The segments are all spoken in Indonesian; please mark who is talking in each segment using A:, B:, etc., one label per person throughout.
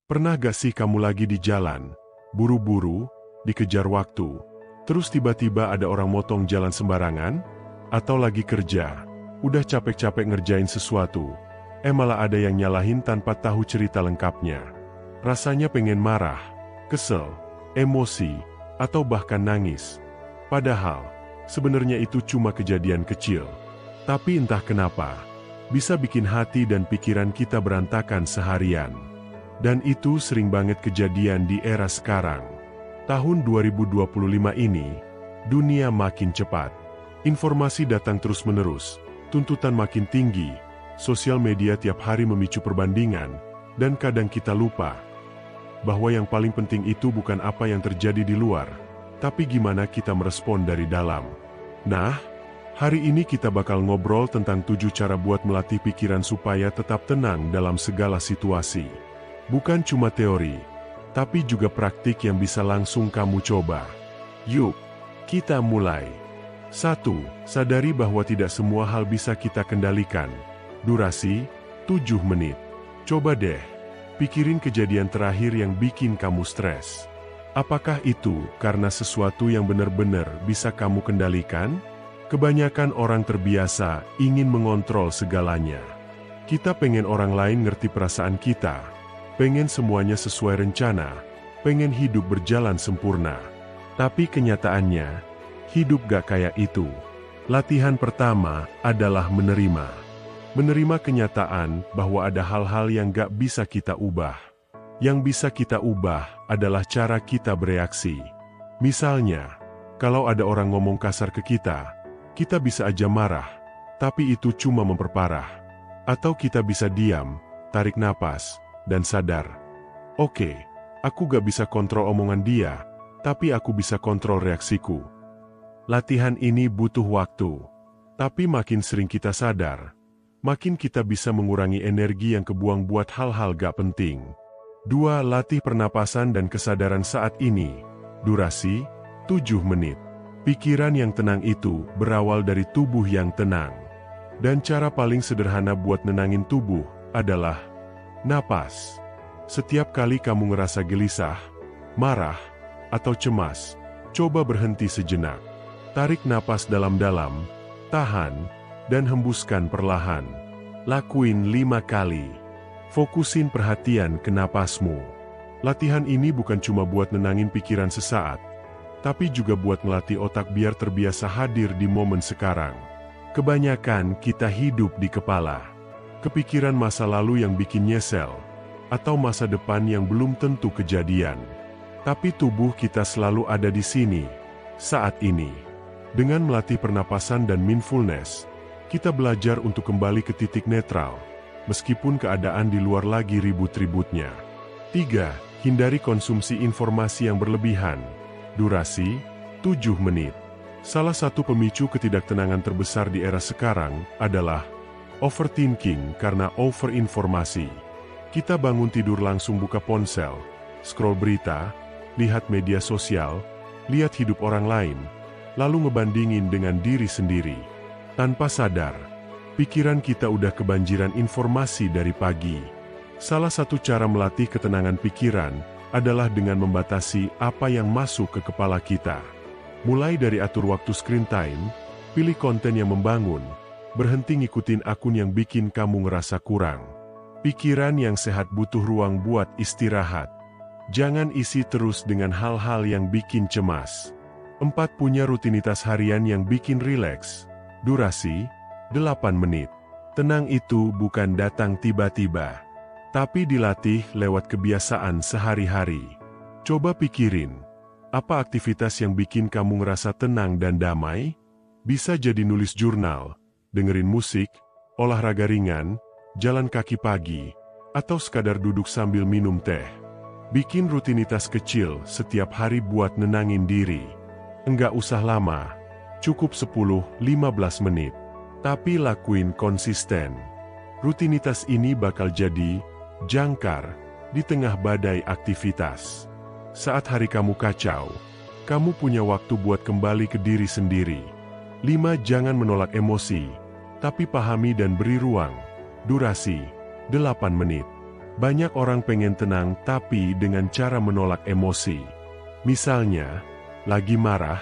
A: Pernah gak sih kamu lagi di jalan, buru-buru, dikejar waktu, terus tiba-tiba ada orang motong jalan sembarangan? Atau lagi kerja, udah capek-capek ngerjain sesuatu, malah ada yang nyalahin tanpa tahu cerita lengkapnya. Rasanya pengen marah, kesel, emosi, atau bahkan nangis. Padahal, sebenarnya itu cuma kejadian kecil. Tapi entah kenapa, bisa bikin hati dan pikiran kita berantakan seharian. Dan itu sering banget kejadian di era sekarang. Tahun 2025 ini, dunia makin cepat. Informasi datang terus-menerus, tuntutan makin tinggi, sosial media tiap hari memicu perbandingan, dan kadang kita lupa bahwa yang paling penting itu bukan apa yang terjadi di luar, tapi gimana kita merespon dari dalam. Nah, hari ini kita bakal ngobrol tentang 7 cara buat melatih pikiran supaya tetap tenang dalam segala situasi. Bukan cuma teori, tapi juga praktik yang bisa langsung kamu coba. Yuk, kita mulai. 1. Sadari bahwa tidak semua hal bisa kita kendalikan. Durasi, 7 menit. Coba deh, pikirin kejadian terakhir yang bikin kamu stres. Apakah itu karena sesuatu yang benar-benar bisa kamu kendalikan? Kebanyakan orang terbiasa ingin mengontrol segalanya. Kita pengen orang lain ngerti perasaan kita, pengen semuanya sesuai rencana, pengen hidup berjalan sempurna. Tapi kenyataannya, hidup gak kayak itu. Latihan pertama adalah menerima. Menerima kenyataan bahwa ada hal-hal yang gak bisa kita ubah. Yang bisa kita ubah adalah cara kita bereaksi. Misalnya, kalau ada orang ngomong kasar ke kita bisa aja marah, tapi itu cuma memperparah. Atau kita bisa diam, tarik napas, dan sadar. Oke, aku gak bisa kontrol omongan dia, tapi aku bisa kontrol reaksiku. Latihan ini butuh waktu, tapi makin sering kita sadar, makin kita bisa mengurangi energi yang kebuang buat hal-hal gak penting. 2. Latih pernapasan dan kesadaran saat ini. Durasi, 7 menit. Pikiran yang tenang itu berawal dari tubuh yang tenang. Dan cara paling sederhana buat nenangin tubuh adalah napas. Setiap kali kamu ngerasa gelisah, marah, atau cemas, coba berhenti sejenak. Tarik napas dalam-dalam, tahan, dan hembuskan perlahan. Lakuin 5 kali. Fokusin perhatian ke napasmu. Latihan ini bukan cuma buat nenangin pikiran sesaat, tapi juga buat melatih otak biar terbiasa hadir di momen sekarang. Kebanyakan kita hidup di kepala. Kepikiran masa lalu yang bikin nyesel, atau masa depan yang belum tentu kejadian. Tapi tubuh kita selalu ada di sini, saat ini. Dengan melatih pernapasan dan mindfulness, kita belajar untuk kembali ke titik netral, meskipun keadaan di luar lagi ribut-ributnya. 3. Hindari konsumsi informasi yang berlebihan. Durasi, 7 menit. Salah satu pemicu ketidaktenangan terbesar di era sekarang adalah overthinking karena overinformasi. Kita bangun tidur langsung buka ponsel, scroll berita, lihat media sosial, lihat hidup orang lain, lalu ngebandingin dengan diri sendiri. Tanpa sadar, pikiran kita udah kebanjiran informasi dari pagi. Salah satu cara melatih ketenangan pikiran adalah dengan membatasi apa yang masuk ke kepala kita. Mulai dari atur waktu screen time, pilih konten yang membangun, berhenti ngikutin akun yang bikin kamu ngerasa kurang. Pikiran yang sehat butuh ruang buat istirahat. Jangan isi terus dengan hal-hal yang bikin cemas. 4. Punya rutinitas harian yang bikin rileks. Durasi, 8 menit. Tenang itu bukan datang tiba-tiba, tapi dilatih lewat kebiasaan sehari-hari. Coba pikirin, apa aktivitas yang bikin kamu ngerasa tenang dan damai? Bisa jadi nulis jurnal, dengerin musik, olahraga ringan, jalan kaki pagi, atau sekadar duduk sambil minum teh. Bikin rutinitas kecil setiap hari buat nenangin diri. Enggak usah lama, cukup 10-15 menit. Tapi lakuin konsisten. Rutinitas ini bakal jadi jangkar di tengah badai aktivitas. Saat hari kamu kacau, kamu punya waktu buat kembali ke diri sendiri. 5. Jangan menolak emosi, tapi pahami dan beri ruang. Durasi, 8 menit. Banyak orang pengen tenang tapi dengan cara menolak emosi. Misalnya, lagi marah,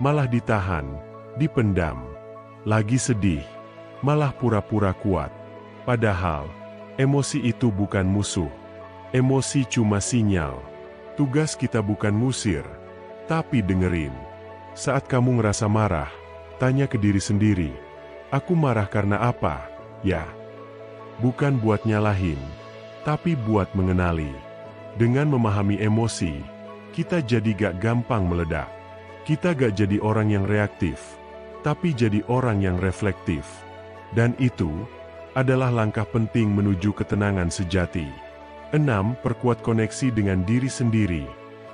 A: malah ditahan, dipendam. Lagi sedih, malah pura-pura kuat. Padahal, emosi itu bukan musuh. Emosi cuma sinyal. Tugas kita bukan ngusir, tapi dengerin. Saat kamu ngerasa marah, tanya ke diri sendiri, aku marah karena apa? Ya, bukan buat nyalahin, tapi buat mengenali. Dengan memahami emosi, kita jadi gak gampang meledak. Kita gak jadi orang yang reaktif, tapi jadi orang yang reflektif. Dan itu adalah langkah penting menuju ketenangan sejati. 6. Perkuat koneksi dengan diri sendiri.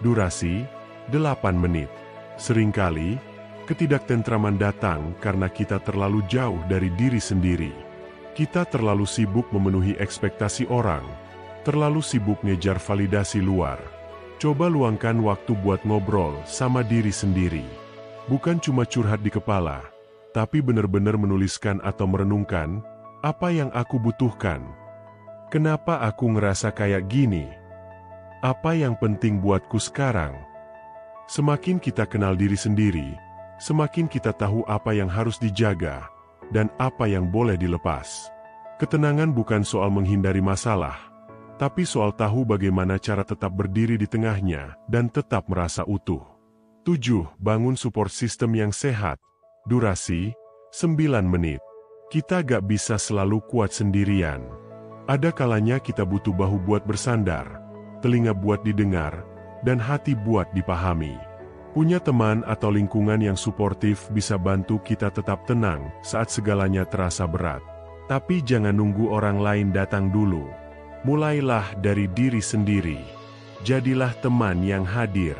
A: Durasi 8 menit. Seringkali, ketidaktentraman datang karena kita terlalu jauh dari diri sendiri. Kita terlalu sibuk memenuhi ekspektasi orang, terlalu sibuk ngejar validasi luar. Coba luangkan waktu buat ngobrol sama diri sendiri. Bukan cuma curhat di kepala, tapi benar-benar menuliskan atau merenungkan, apa yang aku butuhkan? Kenapa aku ngerasa kayak gini? Apa yang penting buatku sekarang? Semakin kita kenal diri sendiri, semakin kita tahu apa yang harus dijaga, dan apa yang boleh dilepas. Ketenangan bukan soal menghindari masalah, tapi soal tahu bagaimana cara tetap berdiri di tengahnya, dan tetap merasa utuh. 7. Bangun support system yang sehat. Durasi 9 menit. Kita gak bisa selalu kuat sendirian. Ada kalanya kita butuh bahu buat bersandar, telinga buat didengar, dan hati buat dipahami. Punya teman atau lingkungan yang suportif bisa bantu kita tetap tenang saat segalanya terasa berat. Tapi jangan nunggu orang lain datang dulu. Mulailah dari diri sendiri. Jadilah teman yang hadir.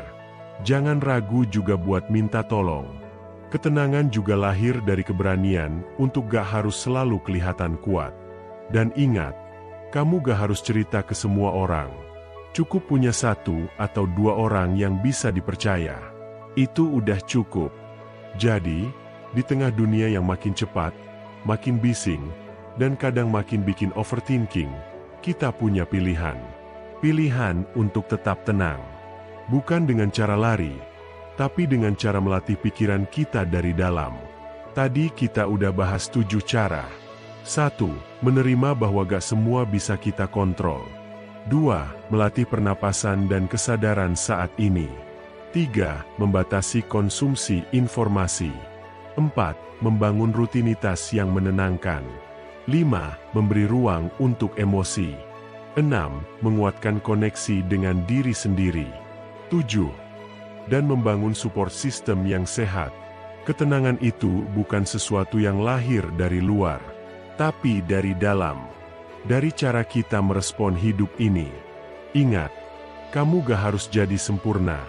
A: Jangan ragu juga buat minta tolong. Ketenangan juga lahir dari keberanian untuk gak harus selalu kelihatan kuat. Dan ingat, kamu gak harus cerita ke semua orang. Cukup punya 1 atau 2 orang yang bisa dipercaya. Itu udah cukup. Jadi, di tengah dunia yang makin cepat, makin bising, dan kadang makin bikin overthinking, kita punya pilihan. Pilihan untuk tetap tenang. Bukan dengan cara lari, tapi dengan cara melatih pikiran kita dari dalam. Tadi kita udah bahas 7 cara. 1. Menerima bahwa gak semua bisa kita kontrol. 2. Melatih pernapasan dan kesadaran saat ini. 3. Membatasi konsumsi informasi. 4. Membangun rutinitas yang menenangkan. 5. Memberi ruang untuk emosi. 6. Menguatkan koneksi dengan diri sendiri. 7. Dan membangun support system yang sehat. Ketenangan itu bukan sesuatu yang lahir dari luar, tapi dari dalam. Dari cara kita merespon hidup ini. Ingat, kamu gak harus jadi sempurna.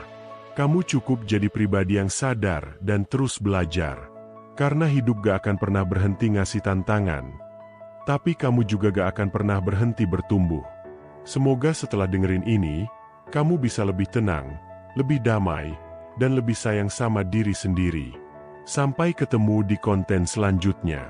A: Kamu cukup jadi pribadi yang sadar dan terus belajar. Karena hidup gak akan pernah berhenti ngasih tantangan. Tapi kamu juga gak akan pernah berhenti bertumbuh. Semoga setelah dengerin ini, kamu bisa lebih tenang, lebih damai, dan lebih sayang sama diri sendiri. Sampai ketemu di konten selanjutnya.